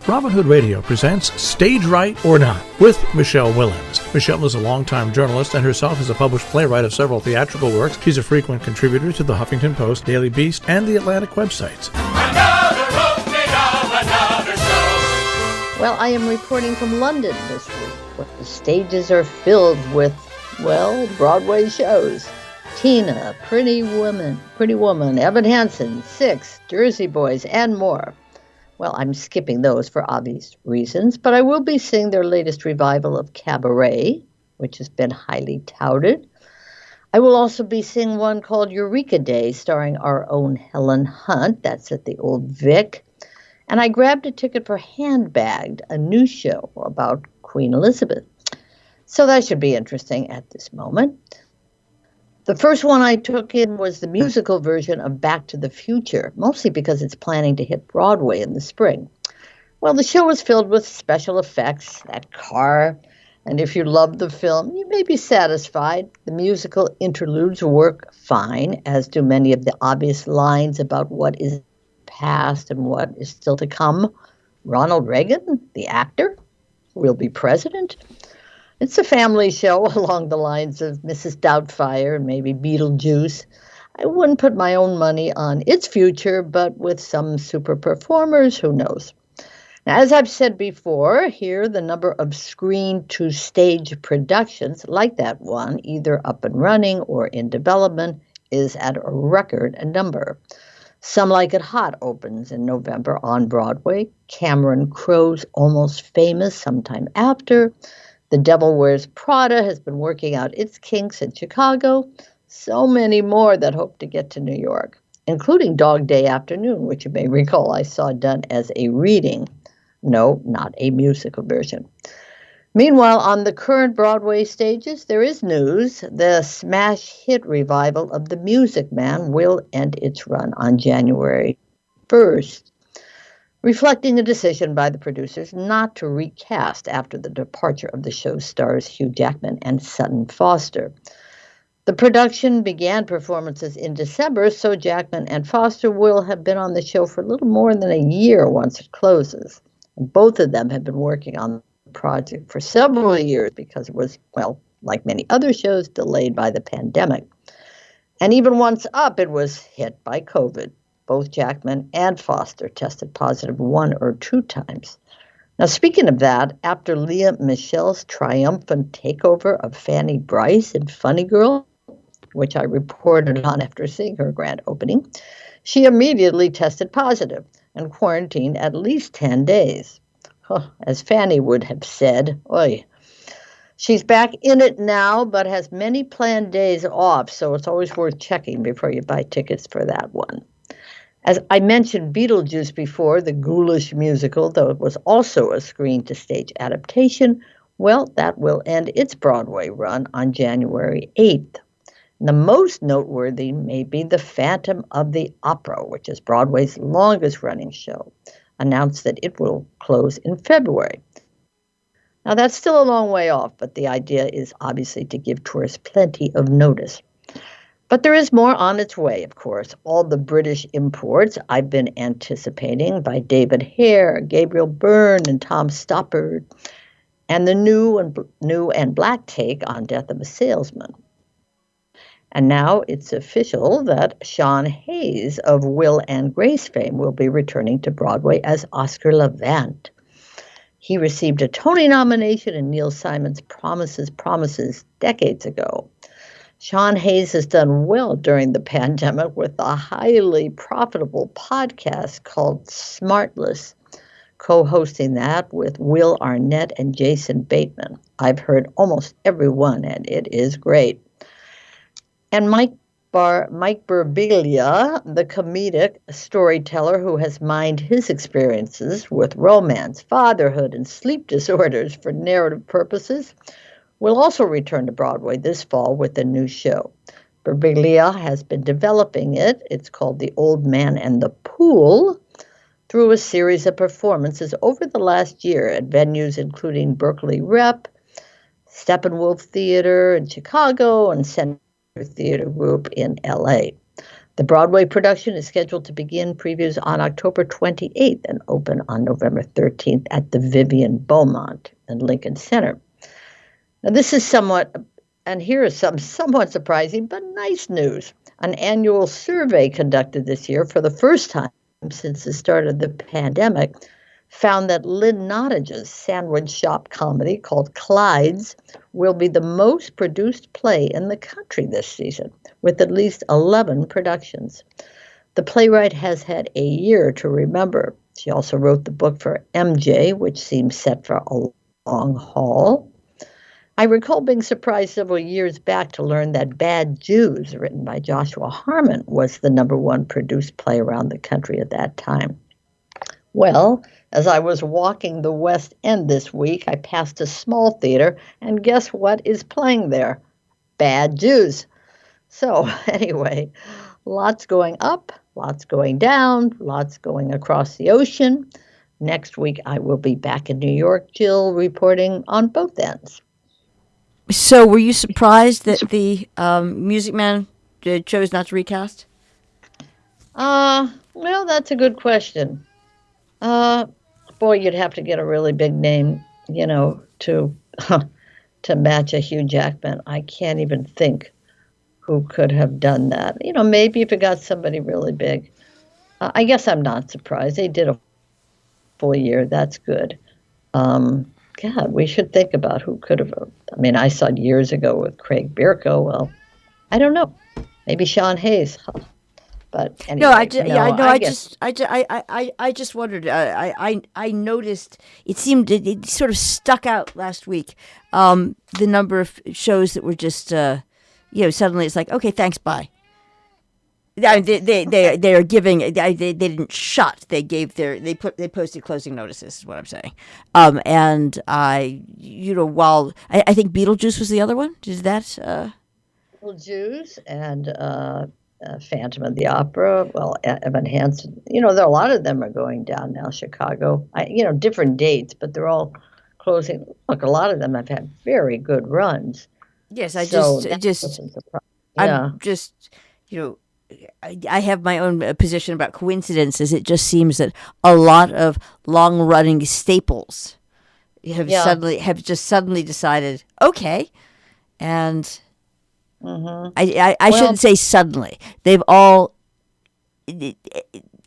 Robin Hood Radio presents Stage Right or Not with Michele Willens. Michele is a longtime journalist and herself is a published playwright of several theatrical works. She's a frequent contributor to the Huffington Post, Daily Beast, and the Atlantic websites. Another opening of another show. Well, I am reporting from London this week, where the stages are filled with, well, Broadway shows. Tina, Pretty Woman, Evan Hansen, Six, Jersey Boys, and more. Well, I'm skipping those for obvious reasons, but I will be seeing their latest revival of Cabaret, which has been highly touted. I will also be seeing one called Eureka Day, starring our own Helen Hunt. That's at the Old Vic. And I grabbed a ticket for Handbagged, a new show about Queen Elizabeth. So that should be interesting at this moment. The first one I took in was the musical version of Back to the Future, mostly because it's planning to hit Broadway in the spring. Well, the show was filled with special effects, that car, and if you love the film, you may be satisfied. The musical interludes work fine, as do many of the obvious lines about what is past and what is still to come. Ronald Reagan, the actor, will be president. It's a family show along the lines of Mrs. Doubtfire and maybe Beetlejuice. I wouldn't put my own money on its future, but with some super performers, who knows? Now, as I've said before, here the number of screen-to-stage productions like that one, either up and running or in development, is at a record number. Some Like It Hot opens in November on Broadway. Cameron Crowe's Almost Famous sometime after. The Devil Wears Prada has been working out its kinks in Chicago. So many more that hope to get to New York, including Dog Day Afternoon, which you may recall I saw done as a reading. No, not a musical version. Meanwhile, on the current Broadway stages, there is news. The smash hit revival of The Music Man will end its run on January 1st. Reflecting a decision by the producers not to recast after the departure of the show stars Hugh Jackman and Sutton Foster. The production began performances in December, so Jackman and Foster will have been on the show for a little more than a year once it closes. And both of them have been working on the project for several years because it was, well, like many other shows, delayed by the pandemic. And even once up, it was hit by COVID. Both Jackman and Foster tested positive 1 or 2 times. Now, speaking of that, after Leah Michelle's triumphant takeover of Fanny Bryce in Funny Girl, which I reported on after seeing her grand opening, she immediately tested positive and quarantined at least 10 days. As Fanny would have said, oy. She's back in it now, but has many planned days off, so it's always worth checking before you buy tickets for that one. As I mentioned Beetlejuice before, the ghoulish musical, though it was also a screen-to-stage adaptation, well, that will end its Broadway run on January 8th. And the most noteworthy may be The Phantom of the Opera, which is Broadway's longest-running show, announced that it will close in February. Now, that's still a long way off, but the idea is obviously to give tourists plenty of notice. But there is more on its way, of course. All the British imports I've been anticipating by David Hare, Gabriel Byrne, and Tom Stoppard, and the new and black take on Death of a Salesman. And now it's official that Sean Hayes of Will and Grace fame will be returning to Broadway as Oscar Levant. He received a Tony nomination in Neil Simon's Promises decades ago. Sean Hayes has done well during the pandemic with a highly profitable podcast called Smartless, co-hosting that with Will Arnett and Jason Bateman. I've heard almost every one, and it is great. And Mike Birbiglia, the comedic storyteller who has mined his experiences with romance, fatherhood, and sleep disorders for narrative purposes, will also return to Broadway this fall with a new show. Birbiglia has been developing it. It's called The Old Man and the Pool, through a series of performances over the last year at venues including Berkeley Rep, Steppenwolf Theater in Chicago, and Center Theater Group in L.A. The Broadway production is scheduled to begin previews on October 28th and open on November 13th at the Vivian Beaumont in Lincoln Center. Now, this is and here is some somewhat surprising but nice news. An annual survey conducted this year for the first time since the start of the pandemic found that Lynn Nottage's sandwich shop comedy called Clyde's will be the most produced play in the country this season, with at least 11 productions. The playwright has had a year to remember. She also wrote the book for MJ, which seems set for a long haul. I recall being surprised several years back to learn that Bad Jews, written by Joshua Harmon, was the #1 produced play around the country at that time. Well, as I was walking the West End this week, I passed a small theater, and guess what is playing there? Bad Jews. So anyway, lots going up, lots going down, lots going across the ocean. Next week, I will be back in New York, Jill, reporting on both ends. So were you surprised that the Music Man chose not to recast? Well, that's a good question. Boy, you'd have to get a really big name, to match a Hugh Jackman. I can't even think who could have done that. Maybe if it got somebody really big. I guess I'm not surprised. They did a full year. That's good. God, we should think about who could have. I mean, I saw it years ago with Craig Bierko. Well, I don't know. Maybe Sean Hayes. But anyway, I just wondered. I noticed it seemed it sort of stuck out last week. The number of shows that were just suddenly it's like, okay, thanks, bye. They are giving. They didn't shut. They posted closing notices. Is what I'm saying. And while I think Beetlejuice was the other one. Is that Beetlejuice and. Phantom of the Opera, well, Evan Hansen, there are a lot of them are going down now. Chicago, different dates, but they're all closing. Look, a lot of them have had very good runs. Yes, I have my own position about coincidences. It just seems that a lot of long-running staples have suddenly decided, okay, and. Mm-hmm. I shouldn't say suddenly. They've all at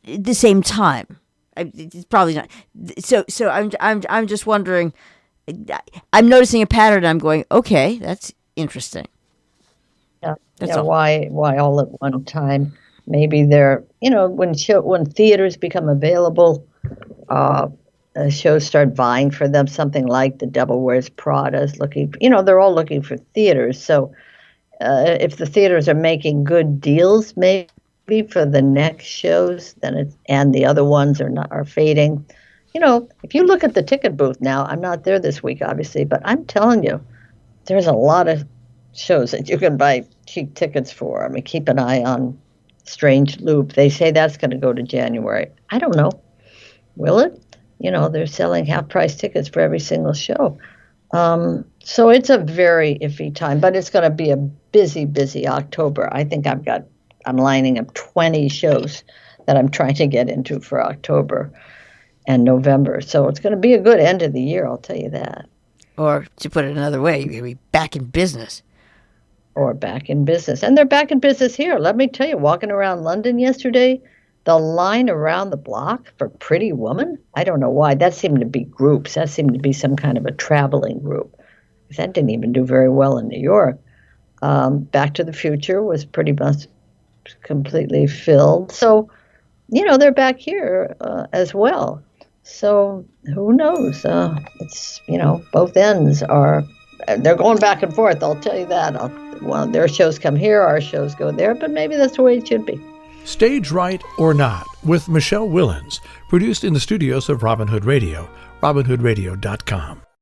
the same time. It's probably not. So I'm just wondering. I'm noticing a pattern. I'm going, okay, that's interesting. Yeah. Why all at one time? Maybe they're when theaters become available, shows start vying for them. Something like The Devil Wears Prada is looking. They're all looking for theaters. So. If the theaters are making good deals, maybe for the next shows, and the other ones are fading. If you look at the ticket booth now, I'm not there this week, obviously, but I'm telling you, there's a lot of shows that you can buy cheap tickets for. I mean, keep an eye on Strange Loop. They say that's going to go to January. I don't know. Will it? They're selling half-price tickets for every single show. So it's a very iffy time, but it's going to be a busy, busy October. I think I'm lining up 20 shows that I'm trying to get into for October and November. So it's going to be a good end of the year, I'll tell you that. Or to put it another way, you're going to be back in business. Or back in business. And they're back in business here. Let me tell you, walking around London yesterday, the line around the block for Pretty Woman, I don't know why. That seemed to be groups. That seemed to be some kind of a traveling group. That didn't even do very well in New York. Back to the Future was pretty much completely filled. So, they're back here as well. So who knows? It's, both ends they're going back and forth. I'll tell you that. Their shows come here, our shows go there, but maybe that's the way it should be. Stage Right or Not with Michele Willens, produced in the studios of Robin Hood Radio, robinhoodradio.com.